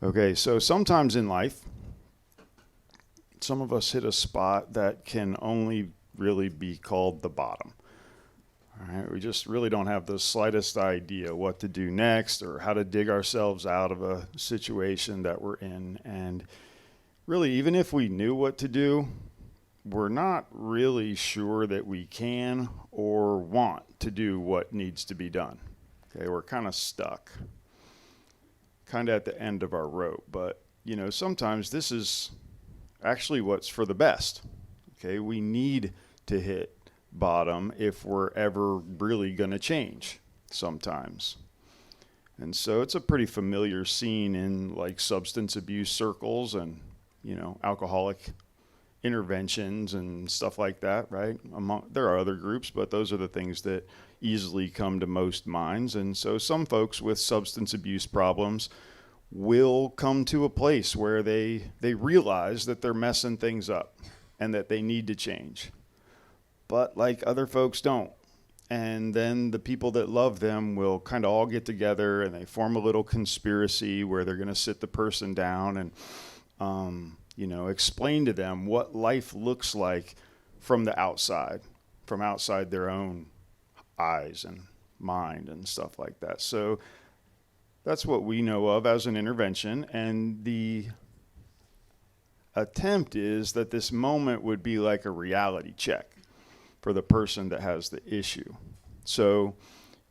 Okay, so sometimes in life, some of us hit a spot that can only really be called the bottom. All right, we just really don't have the slightest idea what to do next or how to dig ourselves out of a situation that we're in. And really, even if we knew what to do, we're not really sure that we can or want to do what needs to be done. Okay, we're kind of stuck, kind of at the end of our rope. But, sometimes this is actually what's for the best. Okay, we need to hit bottom if we're ever really going to change sometimes. And so it's a pretty familiar scene in like substance abuse circles and, alcoholic interventions and stuff like that, right? There are other groups, but those are the things that easily come to most minds. And so some folks with substance abuse problems will come to a place where they realize that they're messing things up and that they need to change. But like other folks don't. And then the people that love them will kind of all get together and they form a little conspiracy where they're going to sit the person down and, explain to them what life looks like from the outside, from outside their own eyes and mind and stuff like that. So that's what we know of as an intervention. And the attempt is that this moment would be like a reality check for the person that has the issue. So,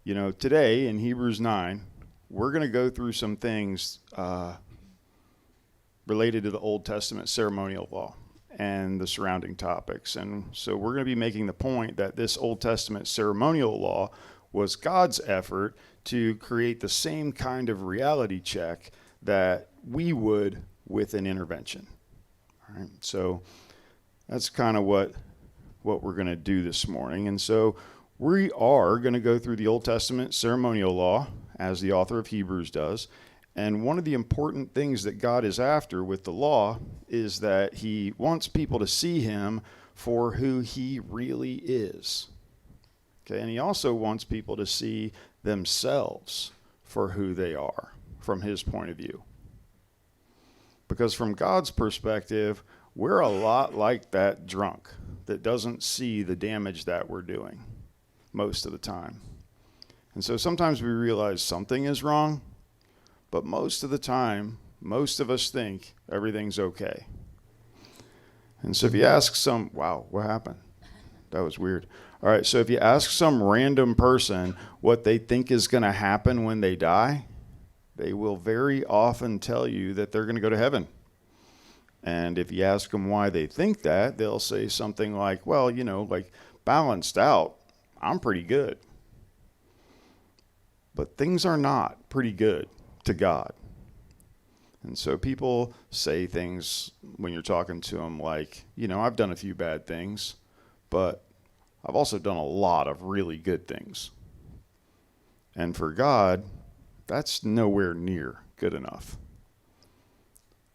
today in Hebrews 9, we're going to go through some things related to the Old Testament ceremonial law and the surrounding topics. And so we're going to be making the point that this Old Testament ceremonial law was God's effort to create the same kind of reality check that we would with an intervention. All right, so that's kind of what we're going to do this morning. And so we are going to go through the Old Testament ceremonial law as the author of Hebrews does. And one of the important things that God is after with the law is that he wants people to see him for who he really is. Okay, and he also wants people to see themselves for who they are from his point of view. Because from God's perspective, we're a lot like that drunk that doesn't see the damage that we're doing most of the time. And so sometimes we realize something is wrong, but most of the time, most of us think everything's okay. And so if you ask wow, what happened? That was weird. All right, so if you ask some random person what they think is going to happen when they die, they will very often tell you that they're going to go to heaven. And if you ask them why they think that, they'll say something like, well, like balanced out, I'm pretty good. But things are not pretty good to God. And so people say things when you're talking to them like, I've done a few bad things, but I've also done a lot of really good things. And for God, that's nowhere near good enough.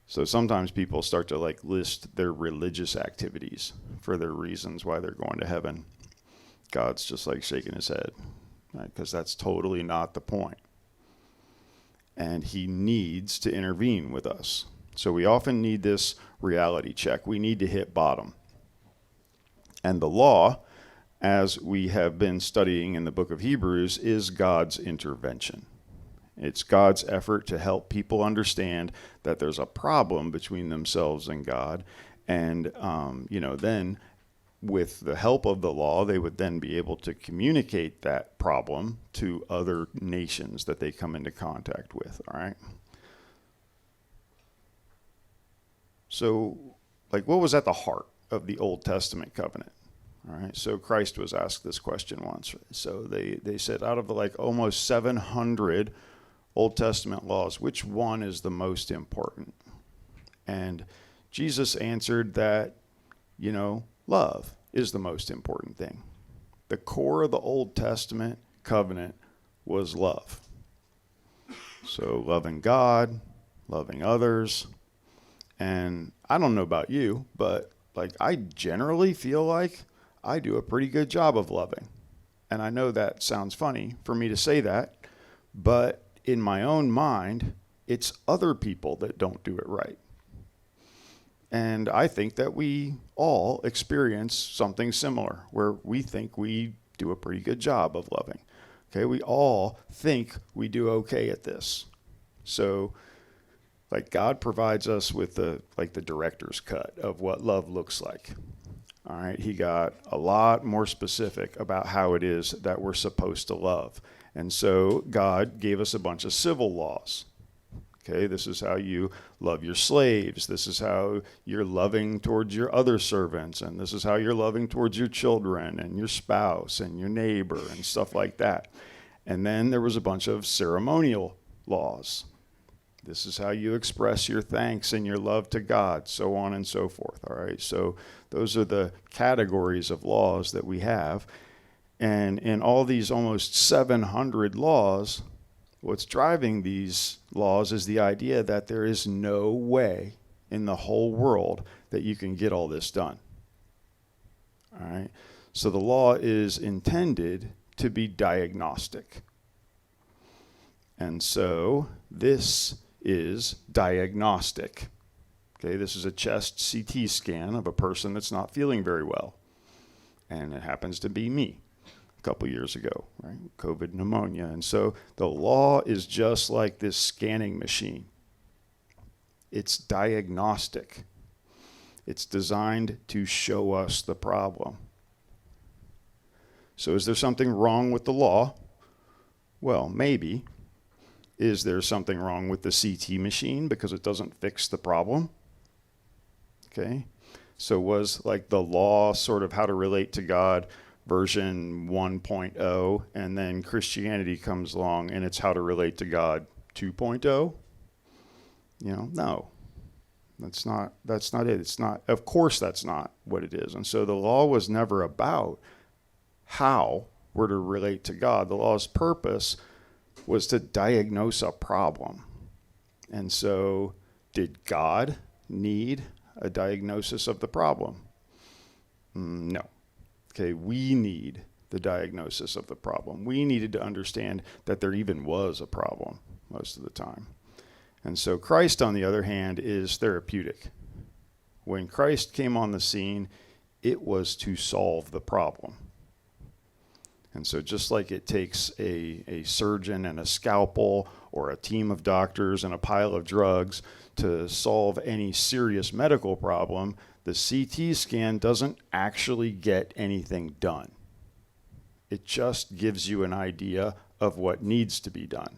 So sometimes people start to list their religious activities for their reasons why they're going to heaven. God's just shaking his head, right? Because that's totally not the point. And he needs to intervene with us. So we often need this reality check. We need to hit bottom. And the law, as we have been studying in the book of Hebrews, is God's intervention. It's God's effort to help people understand that there's a problem between themselves and God. And, then with the help of the law, they would then be able to communicate that problem to other nations that they come into contact with, all right? So, what was at the heart of the Old Testament covenant? All right, so Christ was asked this question once. So they said, out of the almost 700 Old Testament laws, which one is the most important? And Jesus answered that, love is the most important thing. The core of the Old Testament covenant was love. So loving God, loving others. And I don't know about you, but I generally feel like I do a pretty good job of loving. And I know that sounds funny for me to say that, but in my own mind, it's other people that don't do it right. And I think that we all experience something similar, where we think we do a pretty good job of loving. Okay, we all think we do okay at this. So, like, God provides us with the director's cut of what love looks like. All right, he got a lot more specific about how it is that we're supposed to love. And so God gave us a bunch of civil laws. Okay, this is how you love your slaves. This is how you're loving towards your other servants. And this is how you're loving towards your children and your spouse and your neighbor and stuff like that. And then there was a bunch of ceremonial laws. This is how you express your thanks and your love to God, so on and so forth. All right, so those are the categories of laws that we have. And in all these almost 700 laws, what's driving these laws is the idea that there is no way in the whole world that you can get all this done. All right, so the law is intended to be diagnostic. And so this is diagnostic. Okay, this is a chest CT scan of a person that's not feeling very well. And it happens to be me a couple years ago, right? COVID pneumonia. And so the law is just like this scanning machine. It's diagnostic. It's designed to show us the problem. So is there something wrong with the law? Well, maybe. Is there something wrong with the CT machine because it doesn't fix the problem? Okay. So was like the law sort of how to relate to God version 1.0, and then Christianity comes along and it's how to relate to God 2.0? No. That's not it. It's not, of course that's not what it is. And so the law was never about how we're to relate to God. The law's purpose was to diagnose a problem. And so did God need a diagnosis of the problem? No. Okay, we need the diagnosis of the problem. We needed to understand that there even was a problem most of the time. And so Christ, on the other hand, is therapeutic. When Christ came on the scene, it was to solve the problem. And so just like it takes a surgeon and a scalpel or a team of doctors and a pile of drugs to solve any serious medical problem, the CT scan doesn't actually get anything done. It just gives you an idea of what needs to be done.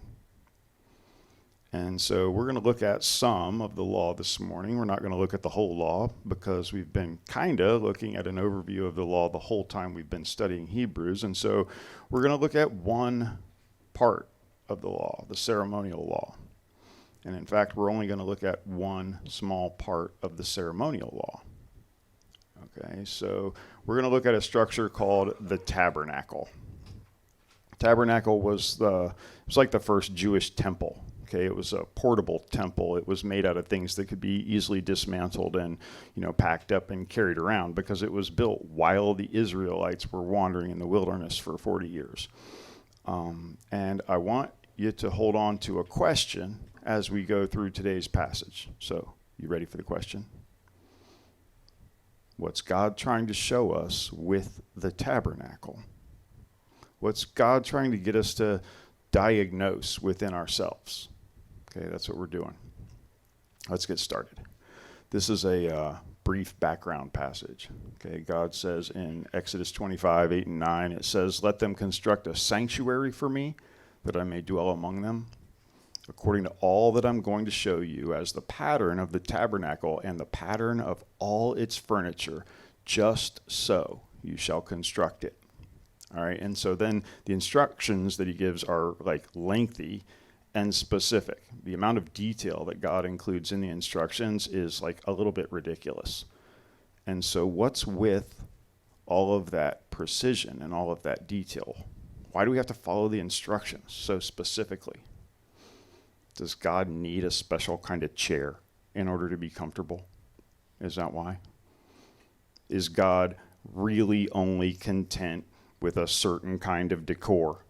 And so we're going to look at some of the law this morning. We're not going to look at the whole law because we've been kind of looking at an overview of the law the whole time we've been studying Hebrews. And so we're going to look at one part of the law, the ceremonial law. And in fact, we're only going to look at one small part of the ceremonial law. Okay, so we're going to look at a structure called the tabernacle. Tabernacle was like the first Jewish temple. Okay, it was a portable temple. It was made out of things that could be easily dismantled and, packed up and carried around because it was built while the Israelites were wandering in the wilderness for 40 years. And I want you to hold on to a question as we go through today's passage. So, you ready for the question? What's God trying to show us with the tabernacle? What's God trying to get us to diagnose within ourselves? Okay, that's what we're doing. Let's get started. This is a brief background passage. Okay, God says in Exodus 25, 8 and 9, it says, "Let them construct a sanctuary for me, that I may dwell among them, according to all that I'm going to show you as the pattern of the tabernacle and the pattern of all its furniture, just so you shall construct it." All right, and so then the instructions that he gives are like lengthy and specific. The amount of detail that God includes in the instructions is like a little bit ridiculous. And so what's with all of that precision and all of that detail? Why do we have to follow the instructions so specifically? Does God need a special kind of chair in order to be comfortable? Is that why? Is God really only content with a certain kind of decor?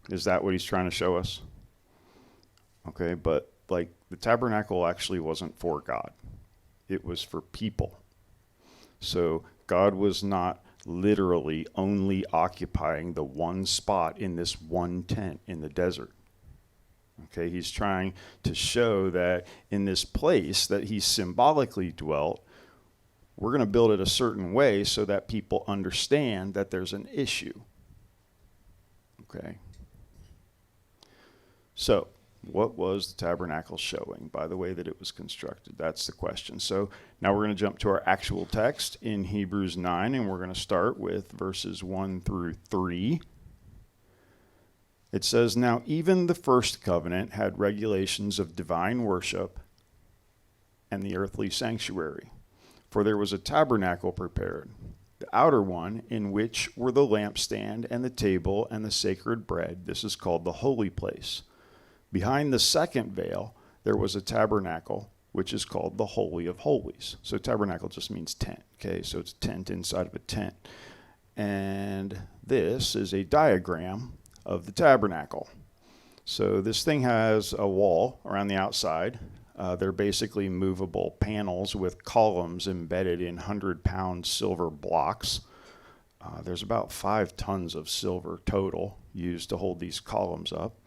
Is that what he's trying to show us? Okay, but like the tabernacle actually wasn't for God. It was for people. So God was not literally only occupying the one spot in this one tent in the desert. Okay, he's trying to show that in this place that he symbolically dwelt, we're going to build it a certain way so that people understand that there's an issue. Okay. So, what was the tabernacle showing by the way that it was constructed? That's the question. So, now we're going to jump to our actual text in Hebrews 9, and we're going to start with verses 1 through 3. It says, "Now even the first covenant had regulations of divine worship and the earthly sanctuary. For there was a tabernacle prepared, the outer one, in which were the lampstand and the table and the sacred bread. This is called the holy place. Behind the second veil, there was a tabernacle, which is called the Holy of Holies." So tabernacle just means tent, okay? So it's a tent inside of a tent. And this is a diagram of the tabernacle. So this thing has a wall around the outside. They're basically movable panels with columns embedded in 100-pound silver blocks. There's about 5 tons of silver total used to hold these columns up.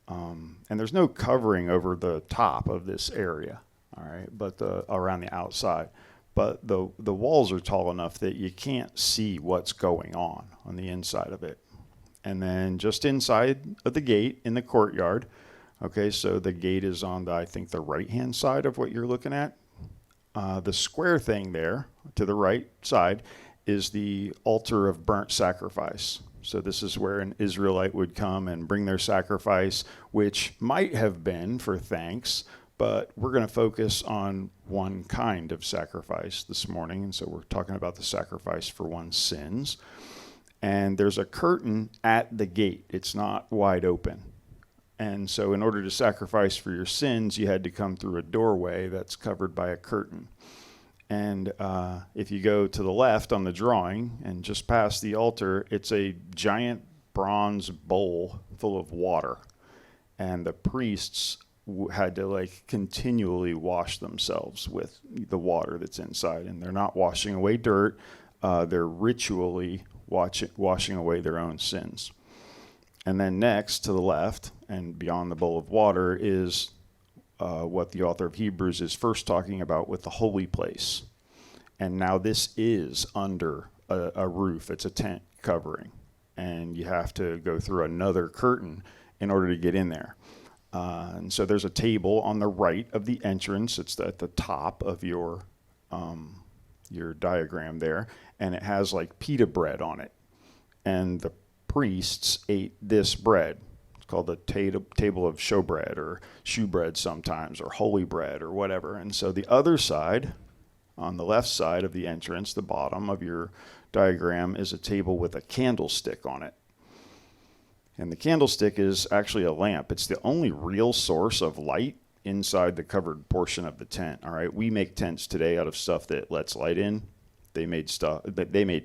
And there's no covering over the top of this area, all right, but around the outside. But the walls are tall enough that you can't see what's going on the inside of it. And then just inside of the gate in the courtyard, okay, so the gate is on I think the right-hand side of what you're looking at. The square thing there to the right side is the altar of burnt sacrifice. So this is where an Israelite would come and bring their sacrifice, which might have been for thanks, but we're going to focus on one kind of sacrifice this morning. And so we're talking about the sacrifice for one's sins. And there's a curtain at the gate. It's not wide open. And so in order to sacrifice for your sins, you had to come through a doorway that's covered by a curtain. And if you go to the left on the drawing and just past the altar, it's a giant bronze bowl full of water. And the priests had to continually wash themselves with the water that's inside. And they're not washing away dirt. They're ritually washing away their own sins. And then next to the left and beyond the bowl of water is what the author of Hebrews is first talking about with the holy place. And now this is under a roof. It's a tent covering. And you have to go through another curtain in order to get in there. And so there's a table on the right of the entrance. It's at the top of your diagram there. And it has pita bread on it. And the priests ate this bread. It's called the table of showbread or shewbread sometimes, or holy bread or whatever. And so the other side, on the left side of the entrance, the bottom of your diagram, is a table with a candlestick on it. And the candlestick is actually a lamp. It's the only real source of light inside the covered portion of the tent. All right, we make tents today out of stuff that lets light in. They made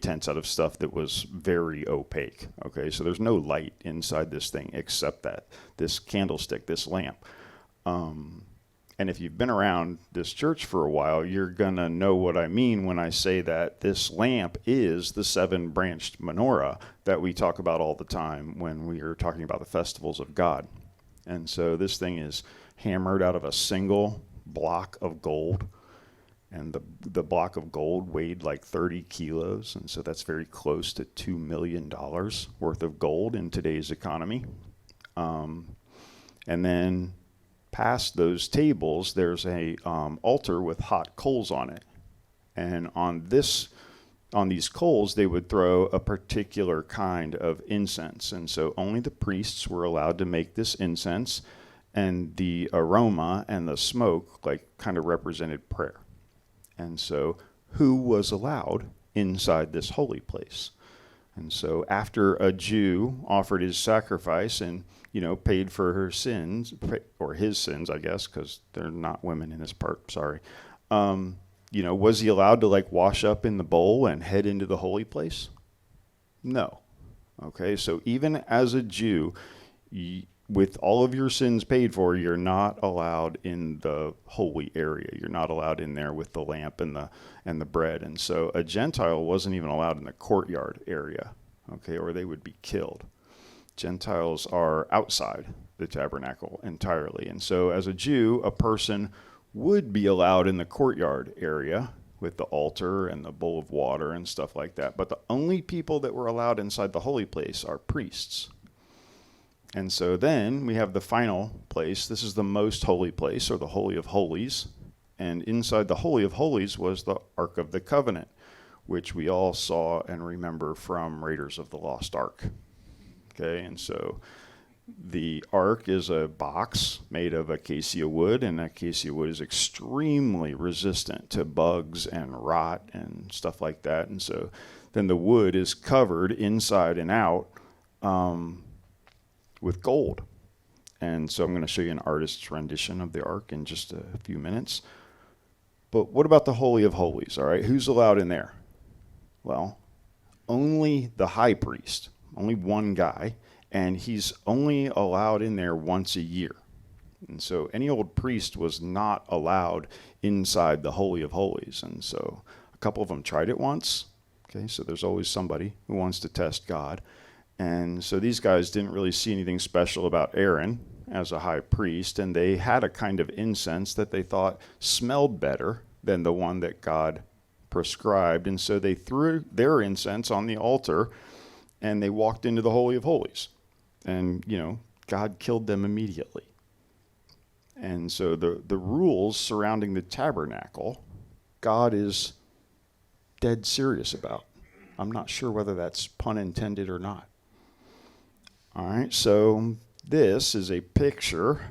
tents out of stuff that was very opaque. Okay, so there's no light inside this thing except this candlestick, this lamp. And if you've been around this church for a while, you're gonna know what I mean when I say that this lamp is the 7-branched menorah that we talk about all the time when we are talking about the festivals of God. And so this thing is hammered out of a single block of gold. And the block of gold weighed 30 kilos, and so that's very close to $2 million worth of gold in today's economy. And then past those tables, there's a altar with hot coals on it. And on these coals, they would throw a particular kind of incense. And so only the priests were allowed to make this incense, and the aroma and the smoke kind of represented prayer. And so who was allowed inside this holy place? And so after a Jew offered his sacrifice and, paid for her sins, or his sins, I guess, because they're not women in this part, sorry. Was he allowed to wash up in the bowl and head into the holy place? No. Okay, so even as a Jew, with all of your sins paid for, you're not allowed in the holy area. You're not allowed in there with the lamp and the bread. And so a Gentile wasn't even allowed in the courtyard area, okay, or they would be killed. Gentiles are outside the tabernacle entirely. And so as a Jew, a person would be allowed in the courtyard area with the altar and the bowl of water and stuff like that. But the only people that were allowed inside the holy place are priests. And so then we have the final place. This is the most holy place, or the Holy of Holies. And inside the Holy of Holies was the Ark of the Covenant, which we all saw and remember from Raiders of the Lost Ark. Okay, and so the Ark is a box made of acacia wood, and acacia wood is extremely resistant to bugs and rot and stuff like that. And so then the wood is covered inside and out with gold. And so I'm going to show you an artist's rendition of the Ark in just a few minutes. But what about the Holy of Holies, all right? Who's allowed in there? Well, only the high priest, only one guy, and he's only allowed in there once a year. And so any old priest was not allowed inside the Holy of Holies. And so a couple of them tried it once. Okay, so there's always somebody who wants to test God. And so these guys didn't really see anything special about Aaron as a high priest, and they had a kind of incense that they thought smelled better than the one that God prescribed. And so they threw their incense on the altar, and they walked into the Holy of Holies. And, God killed them immediately. And so the rules surrounding the tabernacle, God is dead serious about. I'm not sure whether that's pun intended or not. All right, so this is a picture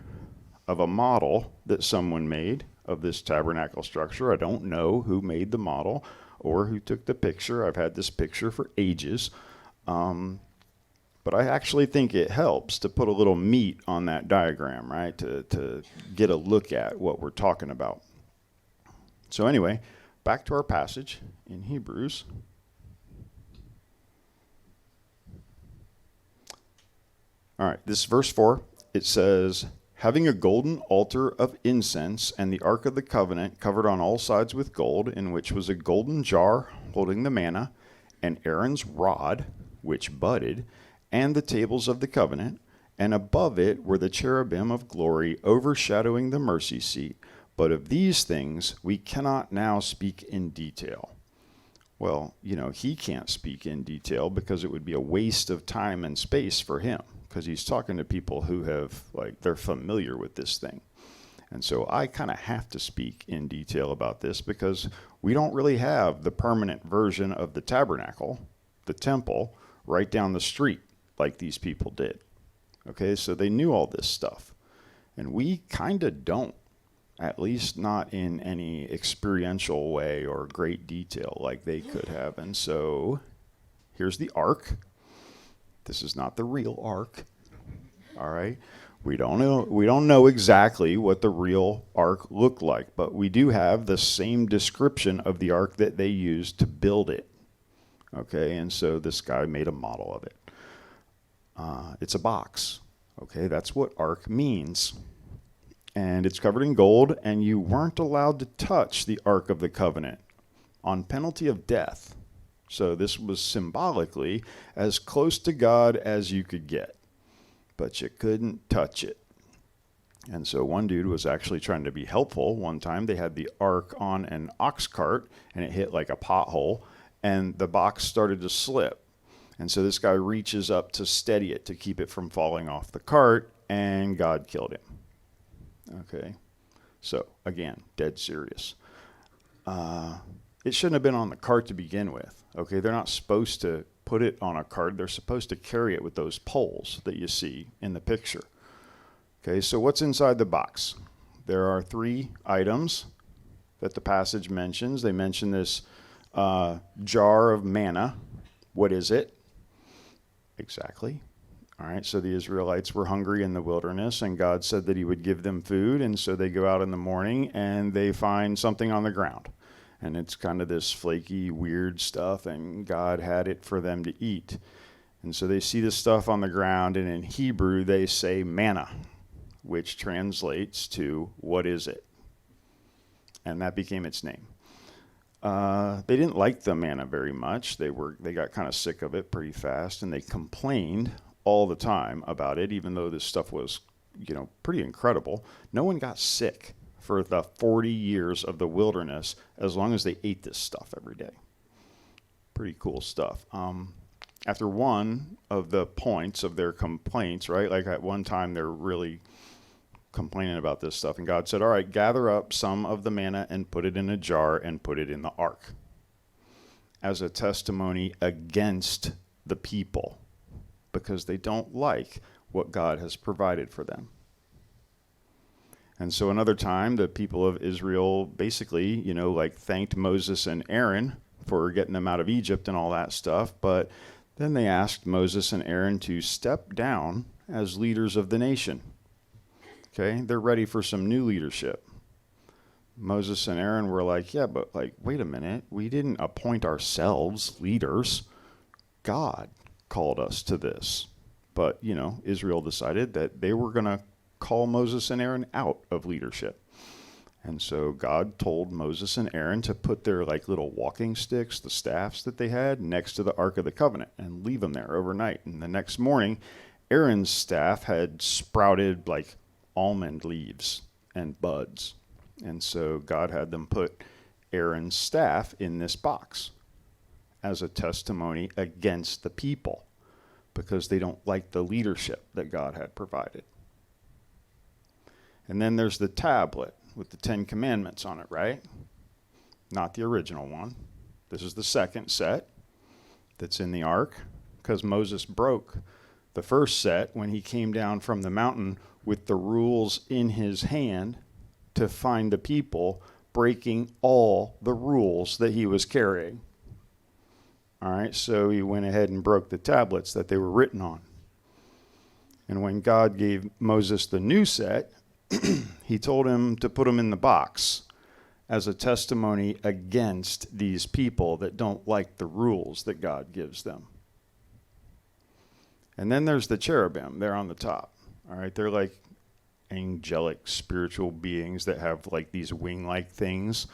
of a model that someone made of this tabernacle structure. I don't know who made the model or who took the picture. I've had this picture for ages. But I actually think it helps to put a little meat on that diagram, right, to get a look at what we're talking about. So anyway, back to our passage in Hebrews. All right, this is verse 4. It says, having a golden altar of incense and the Ark of the Covenant covered on all sides with gold, in which was a golden jar holding the manna, and Aaron's rod, which budded, and the tables of the covenant, and above it were the cherubim of glory overshadowing the mercy seat. But of these things we cannot now speak in detail. Well, he can't speak in detail because it would be a waste of time and space for him, because he's talking to people who they're familiar with this thing. And so I kind of have to speak in detail about this because we don't really have the permanent version of the tabernacle, the temple, right down the street like these people did. Okay, so they knew all this stuff. And we kind of don't, at least not in any experiential way or great detail like they could have. And so here's the ark. This is not the real ark. All right. We don't know exactly what the real ark looked like, but we do have the same description of the ark that they used to build it. Okay, and so this guy made a model of it. It's a box. Okay, that's what ark means. And it's covered in gold, and you weren't allowed to touch the Ark of the Covenant on penalty of death. So this was symbolically as close to God as you could get, but you couldn't touch it. And so one dude was actually trying to be helpful. One time they had the ark on an ox cart, and it hit like a pothole, and the box started to slip. And so this guy reaches up to steady it, to keep it from falling off the cart, and God killed him. Okay, so again, dead serious. It shouldn't have been on the cart to begin with. Okay, they're not supposed to put it on a cart. They're supposed to carry it with those poles that you see in the picture. Okay, so what's inside the box? There are 3 items that the passage mentions. They mention this jar of manna. What is it? Exactly. All right, so the Israelites were hungry in the wilderness, and God said that he would give them food, and so they go out in the morning, and they find something on the ground. And it's kind of this flaky, weird stuff, and God had it for them to eat. And so they see this stuff on the ground, and in Hebrew they say manna, which translates to what is it? And that became its name. They didn't like the manna very much. They got kind of sick of it pretty fast, and they complained all the time about it, even though this stuff was, pretty incredible. No one got sick for the 40 years of the wilderness as long as they ate this stuff every day. Pretty cool stuff. After one of the points of their complaints, right, like at one time they're really complaining about this stuff, and God said, all right, gather up some of the manna and put it in a jar and put it in the ark as a testimony against the people, because they don't like what God has provided for them. And so another time, the people of Israel basically, thanked Moses and Aaron for getting them out of Egypt and all that stuff, but then they asked Moses and Aaron to step down as leaders of the nation. Okay, they're ready for some new leadership. Moses and Aaron were like, yeah, but wait a minute. We didn't appoint ourselves leaders. God called us to this. But, Israel decided that they were going to call Moses and Aaron out of leadership. And so God told Moses and Aaron to put their little walking sticks, the staffs that they had, next to the Ark of the Covenant and leave them there overnight. And the next morning, Aaron's staff had sprouted almond leaves and buds. And so God had them put Aaron's staff in this box as a testimony against the people because they don't like the leadership that God had provided. And then there's the tablet with the 10 Commandments on it, right? Not the original one. This is the second set that's in the ark because Moses broke the first set when he came down from the mountain with the rules in his hand to find the people breaking all the rules that he was carrying. All right, so he went ahead and broke the tablets that they were written on. And when God gave Moses the new set, he told him to put them in the box as a testimony against these people that don't like the rules that God gives them. And then there's the cherubim. They're on the top. All right, they're like angelic spiritual beings that have these wing-like things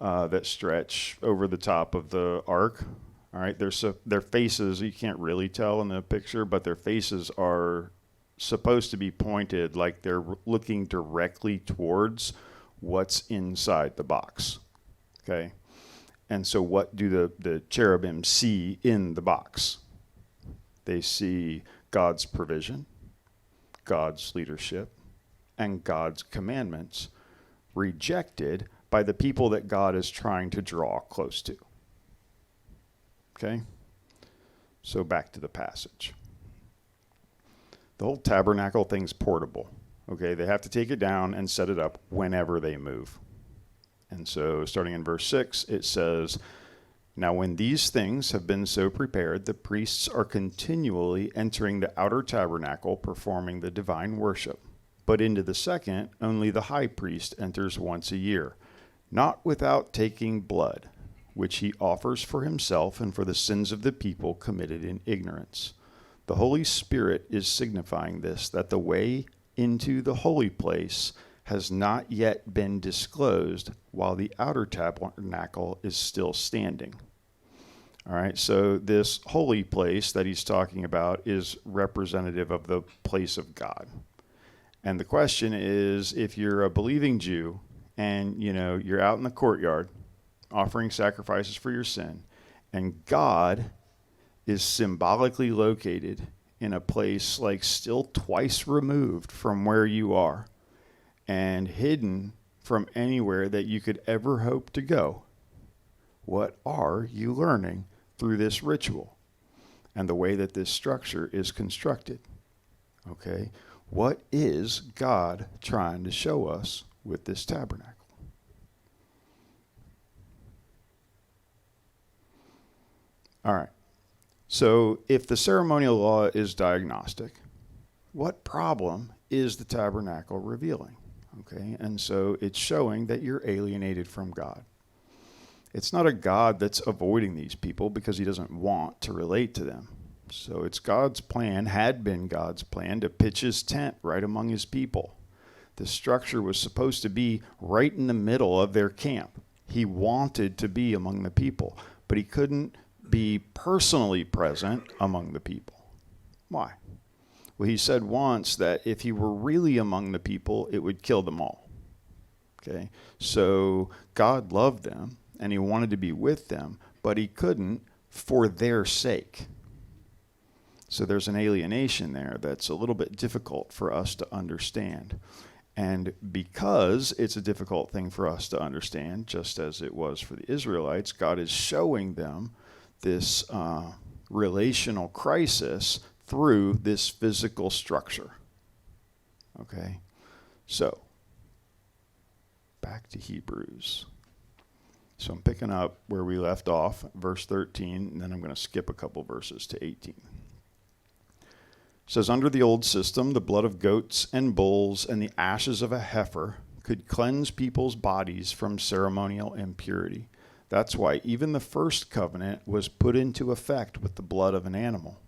that stretch over the top of the ark. All right, their faces, you can't really tell in the picture, but their faces are supposed to be pointed like they're looking directly towards what's inside the box. Okay? And so what do the cherubim see in the box? They see God's provision, God's leadership, and God's commandments rejected by the people that God is trying to draw close to. Okay? So back to the passage. The whole tabernacle thing's portable. Okay, they have to take it down and set it up whenever they move. And so starting in verse 6, it says, now when these things have been so prepared, the priests are continually entering the outer tabernacle, performing the divine worship. But into the second, only the high priest enters once a year, not without taking blood, which he offers for himself and for the sins of the people committed in ignorance. The Holy Spirit is signifying this, that the way into the holy place has not yet been disclosed while the outer tabernacle is still standing. All right, so this holy place that he's talking about is representative of the place of God. And the question is, if you're a believing Jew and, you're out in the courtyard offering sacrifices for your sin, and God is symbolically located in a place still twice removed from where you are and hidden from anywhere that you could ever hope to go. What are you learning through this ritual and the way that this structure is constructed? Okay, what is God trying to show us with this tabernacle? All right. So if the ceremonial law is diagnostic, what problem is the tabernacle revealing? Okay, and so it's showing that you're alienated from God. It's not a God that's avoiding these people because he doesn't want to relate to them. So it's God's plan, had been God's plan, to pitch his tent right among his people. The structure was supposed to be right in the middle of their camp. He wanted to be among the people, but he couldn't be personally present among the people. Why? Well, he said once that if he were really among the people, it would kill them all. Okay? So God loved them, and he wanted to be with them, but he couldn't for their sake. So there's an alienation there that's a little bit difficult for us to understand. And because it's a difficult thing for us to understand, just as it was for the Israelites, God is showing them this relational crisis through this physical structure. Okay? So, back to Hebrews. So I'm picking up where we left off, verse 13, and then I'm going to skip a couple verses to 18. It says, under the old system, the blood of goats and bulls and the ashes of a heifer could cleanse people's bodies from ceremonial impurity. That's why even the first covenant was put into effect with the blood of an animal.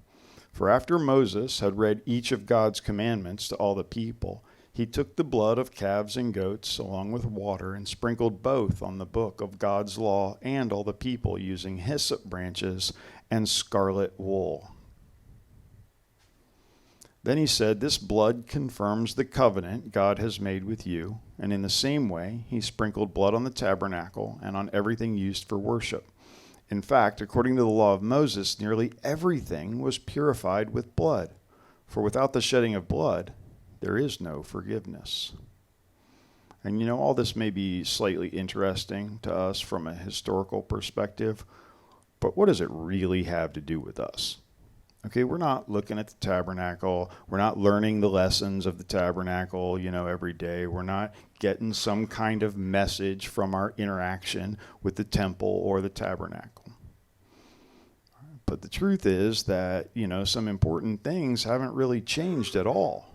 For after Moses had read each of God's commandments to all the people, he took the blood of calves and goats along with water and sprinkled both on the book of God's law and all the people using hyssop branches and scarlet wool. Then he said, this blood confirms the covenant God has made with you, and in the same way he sprinkled blood on the tabernacle and on everything used for worship. In fact, according to the law of Moses, nearly everything was purified with blood, for without the shedding of blood, there is no forgiveness. And you know, all this may be slightly interesting to us from a historical perspective, but what does it really have to do with us? Okay, we're not looking at the tabernacle. We're not learning the lessons of the tabernacle, every day. We're not getting some kind of message from our interaction with the temple or the tabernacle. But the truth is that, some important things haven't really changed at all.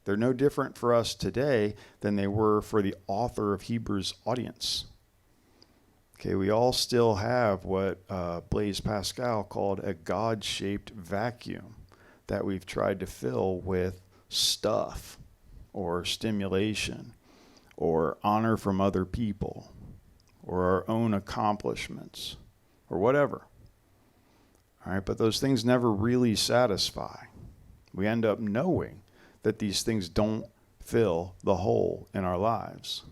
They're no different for us today than they were for the author of Hebrews' audience. Okay, we all still have what Blaise Pascal called a God-shaped vacuum that we've tried to fill with stuff or stimulation or honor from other people or our own accomplishments or whatever. All right, but those things never really satisfy. We end up knowing that these things don't fill the hole in our lives.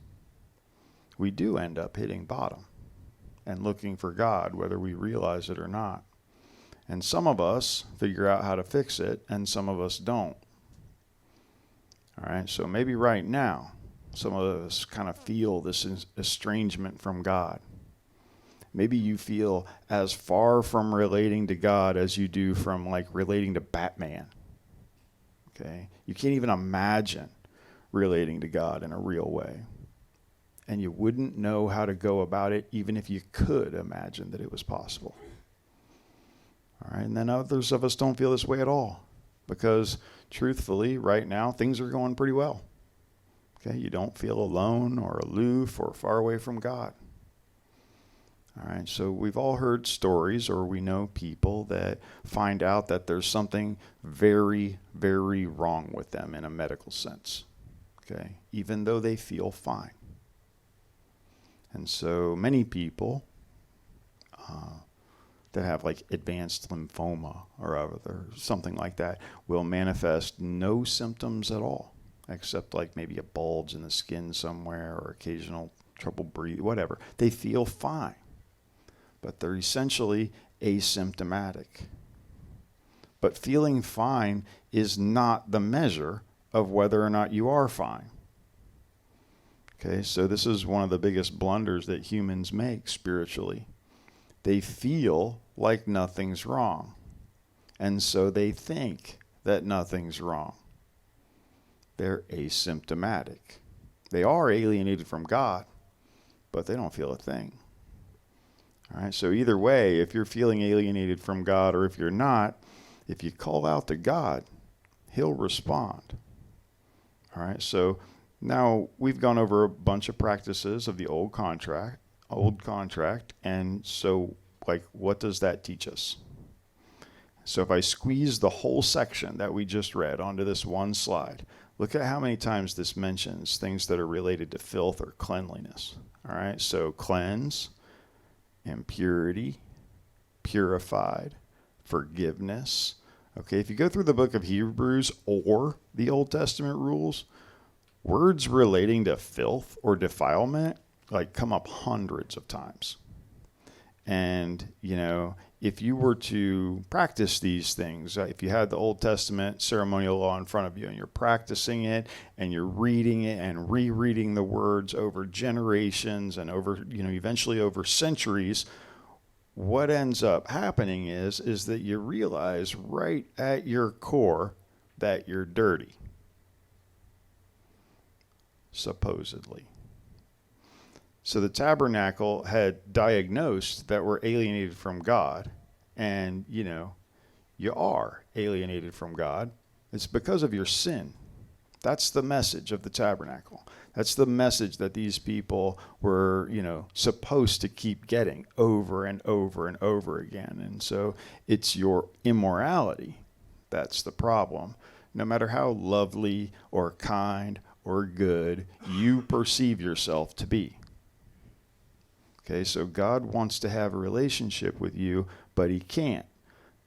We do end up hitting bottom and looking for God, whether we realize it or not. And some of us figure out how to fix it, and some of us don't. All right, so maybe right now, some of us kind of feel this estrangement from God. Maybe you feel as far from relating to God as you do from relating to Batman. Okay, you can't even imagine relating to God in a real way. And you wouldn't know how to go about it even if you could imagine that it was possible. All right, and then others of us don't feel this way at all because, truthfully, right now, things are going pretty well. Okay, you don't feel alone or aloof or far away from God. All right, so we've all heard stories, or we know people that find out that there's something very, very wrong with them in a medical sense, okay, even though they feel fine. And so many people that have advanced lymphoma or something like that will manifest no symptoms at all, except maybe a bulge in the skin somewhere or occasional trouble breathing, whatever. They feel fine, but they're essentially asymptomatic. But feeling fine is not the measure of whether or not you are fine. Okay, so this is one of the biggest blunders that humans make spiritually. They feel like nothing's wrong, and so they think that nothing's wrong. They're asymptomatic. They are alienated from God, but they don't feel a thing. All right, so either way, if you're feeling alienated from God or if you're not, if you call out to God, he'll respond. All right, so now we've gone over a bunch of practices of the old contract, and so what does that teach us? So if I squeeze the whole section that we just read onto this one slide, look at how many times this mentions things that are related to filth or cleanliness. All right, so cleanse, impurity, purified, forgiveness. Okay, if you go through the book of Hebrews or the Old Testament rules, words relating to filth or defilement like come up hundreds of times. And, if you were to practice these things, if you had the Old Testament ceremonial law in front of you and you're practicing it and you're reading it and rereading the words over generations and over, eventually over centuries, what ends up happening is that you realize right at your core that you're dirty. Supposedly. So the tabernacle had diagnosed that we're alienated from God. And, you are alienated from God. It's because of your sin. That's the message of the tabernacle. That's the message that these people were, supposed to keep getting over and over and over again. And so it's your immorality that's the problem. No matter how lovely or kind or good you perceive yourself to be. Okay, so God wants to have a relationship with you, but he can't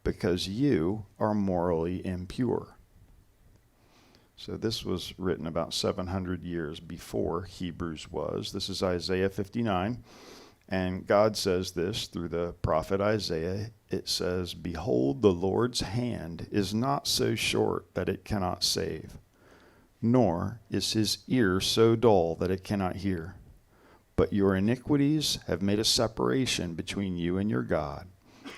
because you are morally impure. So this was written about 700 years before Hebrews was. This is Isaiah 59, and God says this through the prophet Isaiah. It says, "Behold, the Lord's hand is not so short that it cannot save, nor is his ear so dull that it cannot hear. But your iniquities have made a separation between you and your God,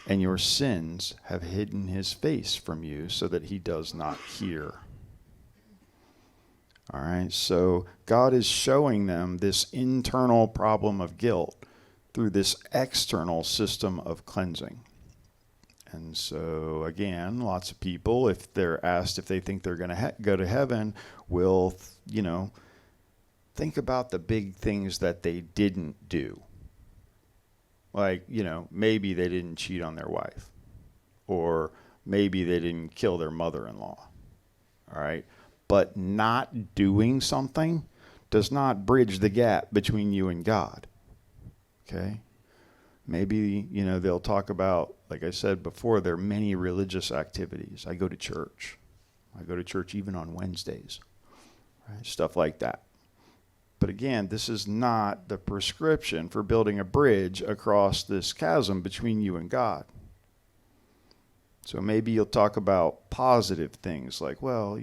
and your sins have hidden his face from you so that he does not hear." All right, so God is showing them this internal problem of guilt through this external system of cleansing. And so, again, lots of people, if they're asked if they think they're going to go to heaven, will, think about the big things that they didn't do. Like, maybe they didn't cheat on their wife. Or maybe they didn't kill their mother-in-law. All right? But not doing something does not bridge the gap between you and God. Okay? Maybe, they'll talk about, like I said before, there are many religious activities. I go to church. I go to church even on Wednesdays. Right? Stuff like that. But again, this is not the prescription for building a bridge across this chasm between you and God. So maybe you'll talk about positive things like, well,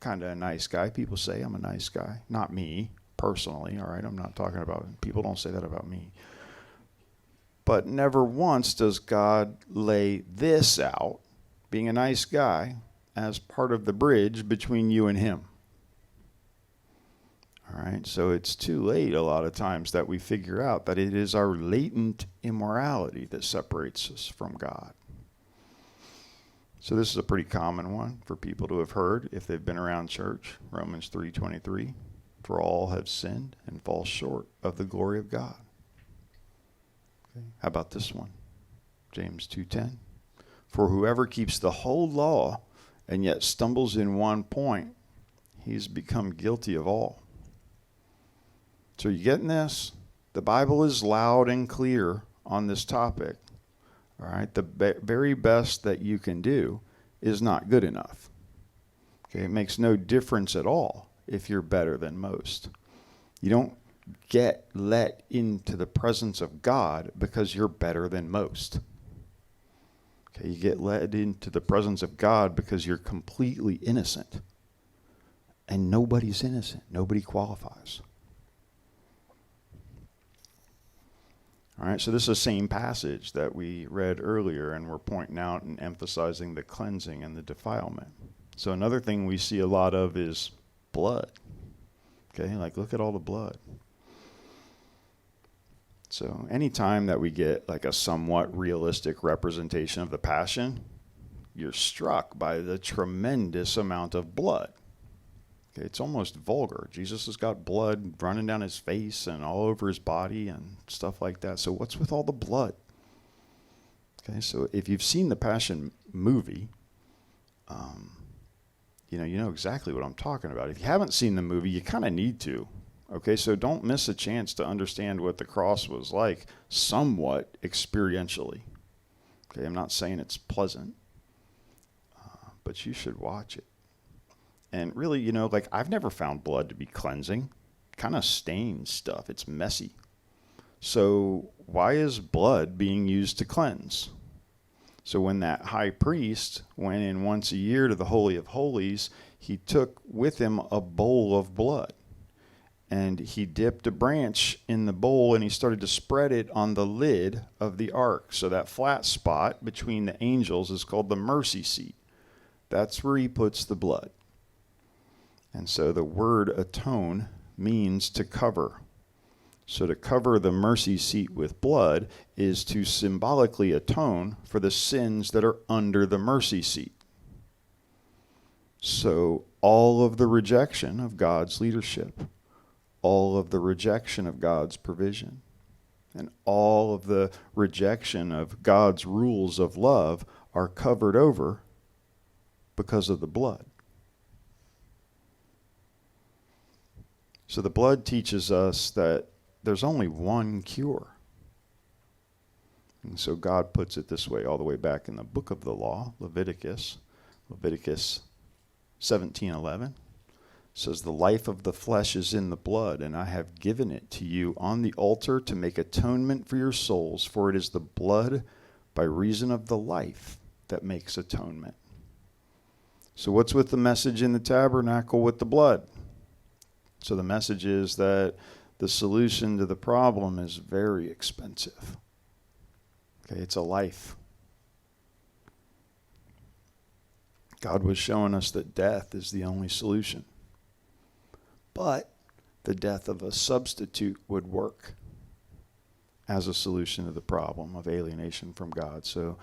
kind of a nice guy. People say I'm a nice guy. Not me, personally, all right? I'm not talking about, people don't say that about me. But never once does God lay this out, being a nice guy, as part of the bridge between you and him. All right, so it's too late a lot of times that we figure out that it is our latent immorality that separates us from God. So this is a pretty common one for people to have heard if they've been around church. Romans 3:23, "For all have sinned and fall short of the glory of God." Okay. How about this one? James 2:10, "For whoever keeps the whole law and yet stumbles in one point, he's become guilty of all." So you getting this? The Bible is loud and clear on this topic. All right, the very best that you can do is not good enough. Okay, it makes no difference at all if you're better than most. You don't get let into the presence of God because you're better than most. Okay, you get let into the presence of God because you're completely innocent. And nobody's innocent. Nobody qualifies. All right, so this is the same passage that we read earlier, and we're pointing out and emphasizing the cleansing and the defilement. So another thing we see a lot of is blood. Okay, like look at all the blood. So anytime that we get like a somewhat realistic representation of the Passion, you're struck by the tremendous amount of blood. Okay, it's almost vulgar. Jesus has got blood running down his face and all over his body and stuff like that. So what's with all the blood? Okay, so if you've seen the Passion movie, you know exactly what I'm talking about. If you haven't seen the movie, you kind of need to. Okay, so don't miss a chance to understand what the cross was like somewhat experientially. Okay, I'm not saying it's pleasant, but you should watch it. And really, like I've never found blood to be cleansing. Kind of stains stuff. It's messy. So why is blood being used to cleanse? So when that high priest went in once a year to the Holy of Holies, he took with him a bowl of blood. And he dipped a branch in the bowl and he started to spread it on the lid of the ark. So that flat spot between the angels is called the mercy seat. That's where he puts the blood. And so the word atone means to cover. So to cover the mercy seat with blood is to symbolically atone for the sins that are under the mercy seat. So all of the rejection of God's leadership, all of the rejection of God's provision, and all of the rejection of God's rules of love are covered over because of the blood. So the blood teaches us that there's only one cure. And so God puts it this way, all the way back in the book of the law, Leviticus 17:11 says, "The life of the flesh is in the blood, and I have given it to you on the altar to make atonement for your souls, for it is the blood by reason of the life that makes atonement." So what's with the message in the tabernacle with the blood? So the message is that the solution to the problem is very expensive. Okay, it's a life. God was showing us that death is the only solution. But the death of a substitute would work as a solution to the problem of alienation from God. So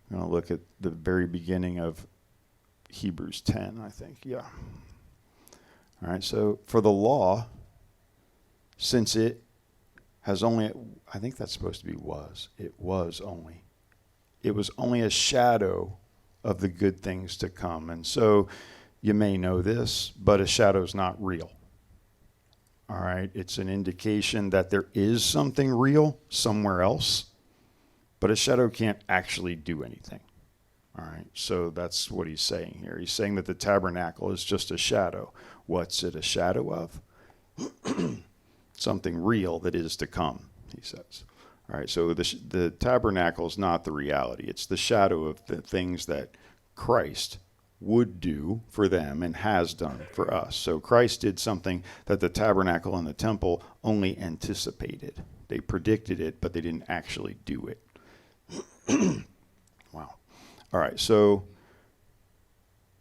I'm going to look at the very beginning of Hebrews 10, I think. Yeah. All right, so for the law, since it has only, I think that's supposed to be it was only a shadow of the good things to come. And so you may know this, but a shadow's not real. All right, it's an indication that there is something real somewhere else, but a shadow can't actually do anything. All right, so that's what he's saying here. He's saying that the tabernacle is just a shadow. What's it a shadow of? Something real that is to come, he says. All right, so the tabernacle is not the reality. It's the shadow of the things that Christ would do for them and has done for us. So Christ did something that the tabernacle and the temple only anticipated. They predicted it, but they didn't actually do it. Wow. All right, so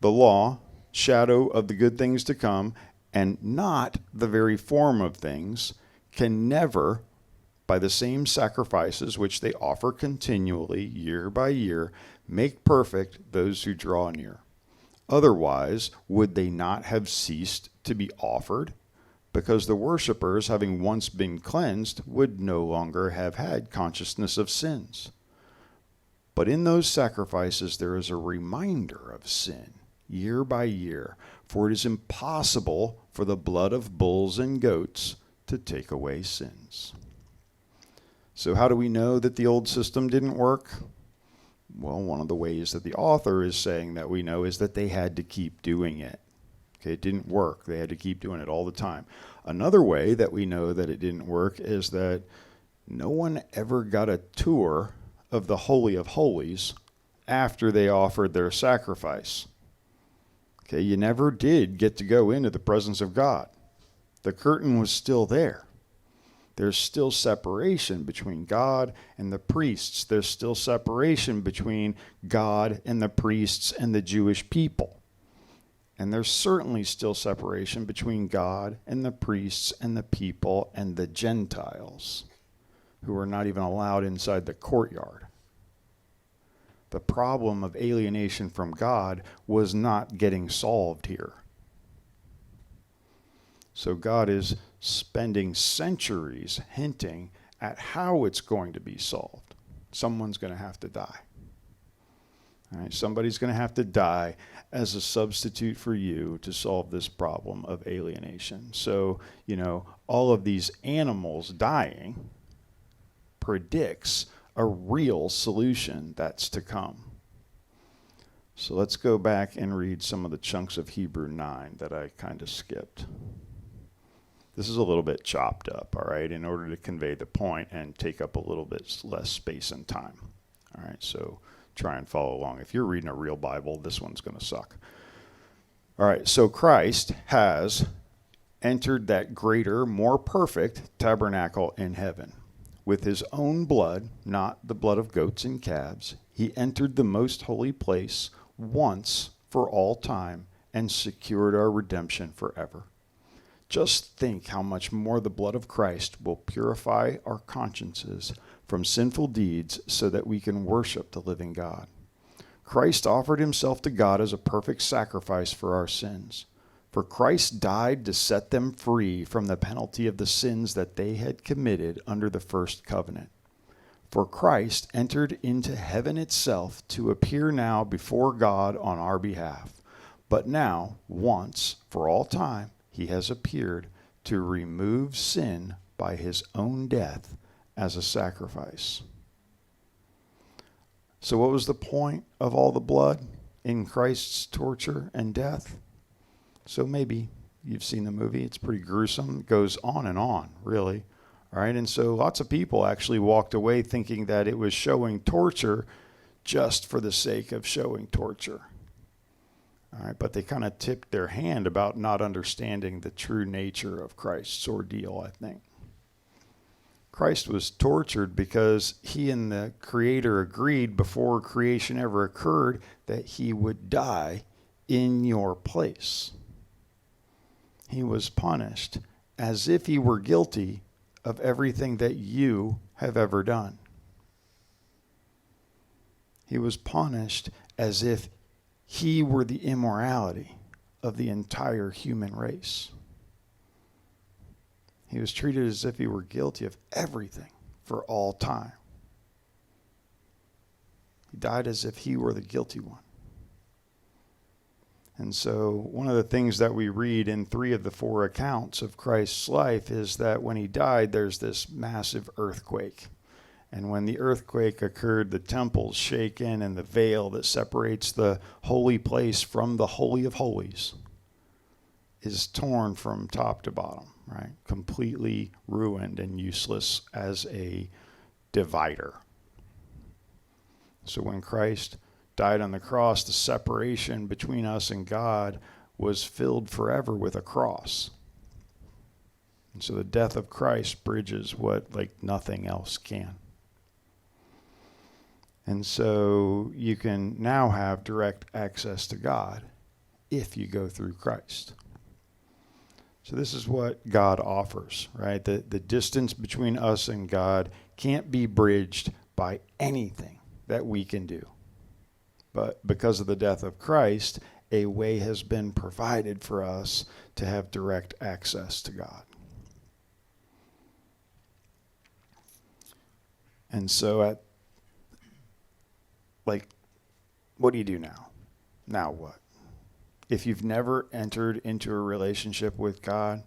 the law, shadow of the good things to come, and not the very form of things, can never, by the same sacrifices which they offer continually, year by year, make perfect those who draw near. Otherwise, would they not have ceased to be offered? Because the worshippers, having once been cleansed, would no longer have had consciousness of sins. But in those sacrifices there is a reminder of sin, year by year, for it is impossible for the blood of bulls and goats to take away sins. So how do we know that the old system didn't work? Well, one of the ways that the author is saying that we know is that they had to keep doing it. Okay, it didn't work. They had to keep doing it all the time. Another way that we know that it didn't work is that no one ever got a tour of the Holy of Holies after they offered their sacrifice. Okay, you never did get to go into the presence of God. The curtain was still there. There's still separation between God and the priests. There's still separation between God and the priests and the Jewish people. And there's certainly still separation between God and the priests and the people and the Gentiles, who are not even allowed inside the courtyard. The problem of alienation from God was not getting solved here. So God is spending centuries hinting at how it's going to be solved. Someone's going to have to die. All right, somebody's going to have to die as a substitute for you to solve this problem of alienation. So, all of these animals dying predicts a real solution that's to come. So let's go back and read some of the chunks of Hebrew 9 that I kind of skipped. This is a little bit chopped up, all right, in order to convey the point and take up a little bit less space and time. All right, so try and follow along. If you're reading a real Bible, this one's going to suck. All right, so Christ has entered that greater, more perfect tabernacle in heaven. With his own blood, not the blood of goats and calves, he entered the most holy place once for all time and secured our redemption forever. Just think how much more the blood of Christ will purify our consciences from sinful deeds so that we can worship the living God. Christ offered himself to God as a perfect sacrifice for our sins. For Christ died to set them free from the penalty of the sins that they had committed under the first covenant. For Christ entered into heaven itself to appear now before God on our behalf. But now, once for all time, he has appeared to remove sin by his own death as a sacrifice. So what was the point of all the blood in Christ's torture and death? So maybe you've seen the movie. It's pretty gruesome. It goes on and on, really. All right, and so lots of people actually walked away thinking that it was showing torture just for the sake of showing torture. All right, but they kind of tipped their hand about not understanding the true nature of Christ's ordeal, I think. Christ was tortured because he and the Creator agreed before creation ever occurred that he would die in your place. He was punished as if he were guilty of everything that you have ever done. He was punished as if he were the immorality of the entire human race. He was treated as if he were guilty of everything for all time. He died as if he were the guilty one. And so one of the things that we read in 3 of the 4 accounts of Christ's life is that when he died, there's this massive earthquake. And when the earthquake occurred, the temple's shaken and the veil that separates the holy place from the Holy of Holies is torn from top to bottom, right? Completely ruined and useless as a divider. So when Christ died on the cross, the separation between us and God was filled forever with a cross. And so the death of Christ bridges what nothing else can. And so you can now have direct access to God if you go through Christ. So this is what God offers, right? The distance between us and God can't be bridged by anything that we can do. But because of the death of Christ, a way has been provided for us to have direct access to God. And so what do you do now? Now what? If you've never entered into a relationship with God,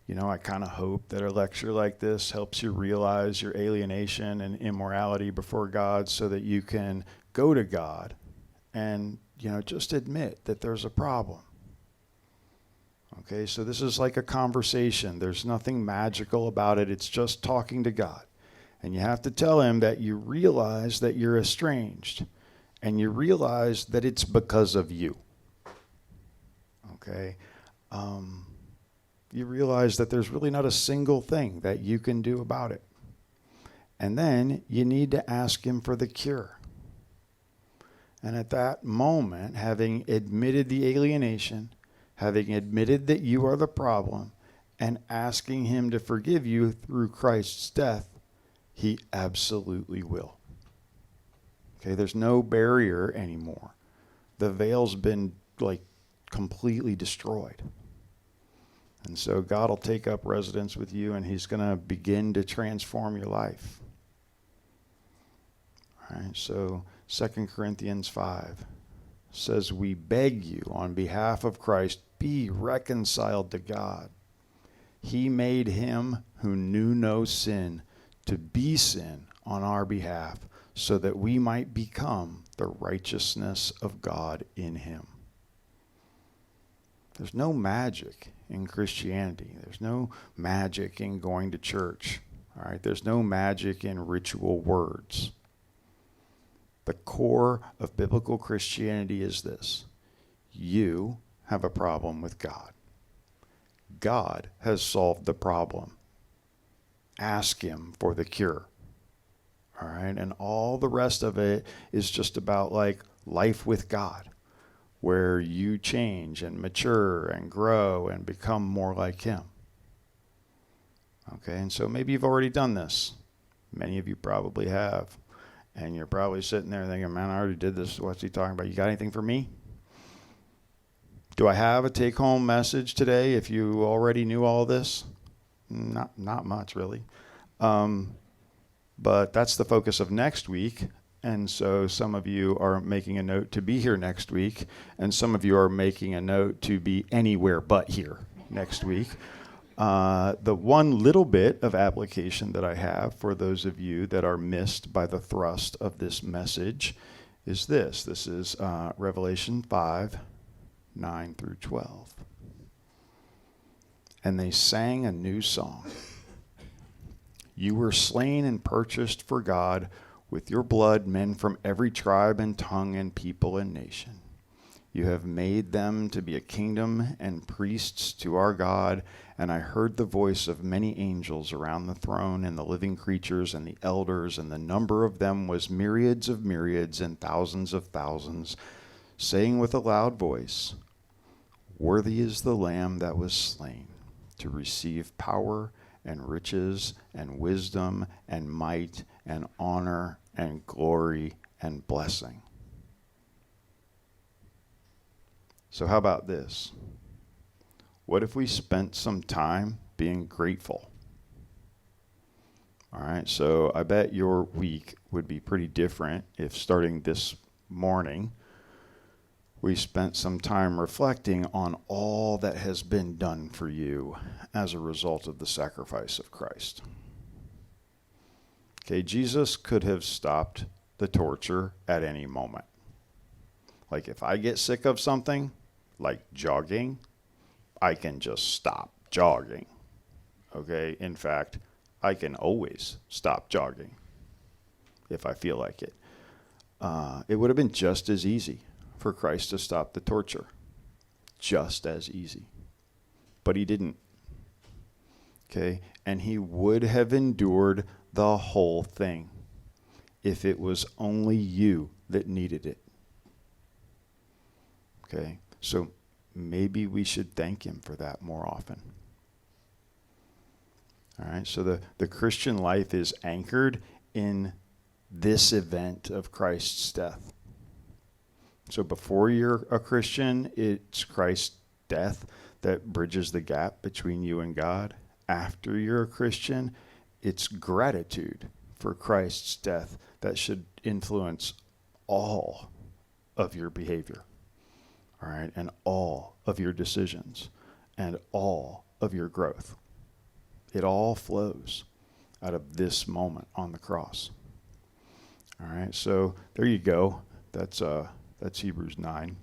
I kind of hope that a lecture like this helps you realize your alienation and immorality before God so that you can go to God and, just admit that there's a problem. Okay, so this is like a conversation. There's nothing magical about it. It's just talking to God. And you have to tell him that you realize that you're estranged. And you realize that it's because of you. Okay? You realize that there's really not a single thing that you can do about it. And then you need to ask him for the cure. And at that moment, having admitted the alienation, having admitted that you are the problem, and asking him to forgive you through Christ's death, he absolutely will. Okay, there's no barrier anymore. The veil's been completely destroyed. And so God will take up residence with you and he's going to begin to transform your life. All right, so 2 Corinthians 5 says, we beg you on behalf of Christ, be reconciled to God. He made him who knew no sin to be sin on our behalf, so that we might become the righteousness of God in him. There's no magic in Christianity. There's no magic in going to church. All right, there's no magic in ritual words. The core of biblical Christianity is this: you have a problem with God. God has solved the problem. Ask him for the cure. All right, and all the rest of it is just about like life with God, where you change and mature and grow and become more like him. Okay, and so maybe you've already done this. Many of you probably have. And you're probably sitting there thinking, man, I already did this. What's he talking about? You got anything for me? Do I have a take-home message today if you already knew all this? Not much, really. But that's the focus of next week. And so some of you are making a note to be here next week. And some of you are making a note to be anywhere but here next week. The one little bit of application that I have for those of you that are missed by the thrust of this message is this. This is Revelation 5, 9 through 12. And they sang a new song. You were slain and purchased for God with your blood men from every tribe and tongue and people and nation. You have made them to be a kingdom and priests to our God. And I heard the voice of many angels around the throne and the living creatures and the elders, and the number of them was myriads of myriads and thousands of thousands, saying with a loud voice, worthy is the Lamb that was slain to receive power and riches and wisdom and might and honor and glory and blessing. So how about this? What if we spent some time being grateful? All right, so I bet your week would be pretty different if starting this morning, we spent some time reflecting on all that has been done for you as a result of the sacrifice of Christ. Okay, Jesus could have stopped the torture at any moment. Like if I get sick of something, like jogging, I can just stop jogging. Okay, in fact, I can always stop jogging if I feel like it. It would have been just as easy for Christ to stop the torture. Just as easy. But he didn't. Okay, and he would have endured the whole thing if it was only you that needed it. Okay, so maybe we should thank him for that more often. All right, so the Christian life is anchored in this event of Christ's death. So before you're a Christian, it's Christ's death that bridges the gap between you and God. After you're a Christian, it's gratitude for Christ's death that should influence all of your behavior. All right, and all of your decisions and all of your growth. It all flows out of this moment on the cross. All right, so there you go. That's Hebrews 9.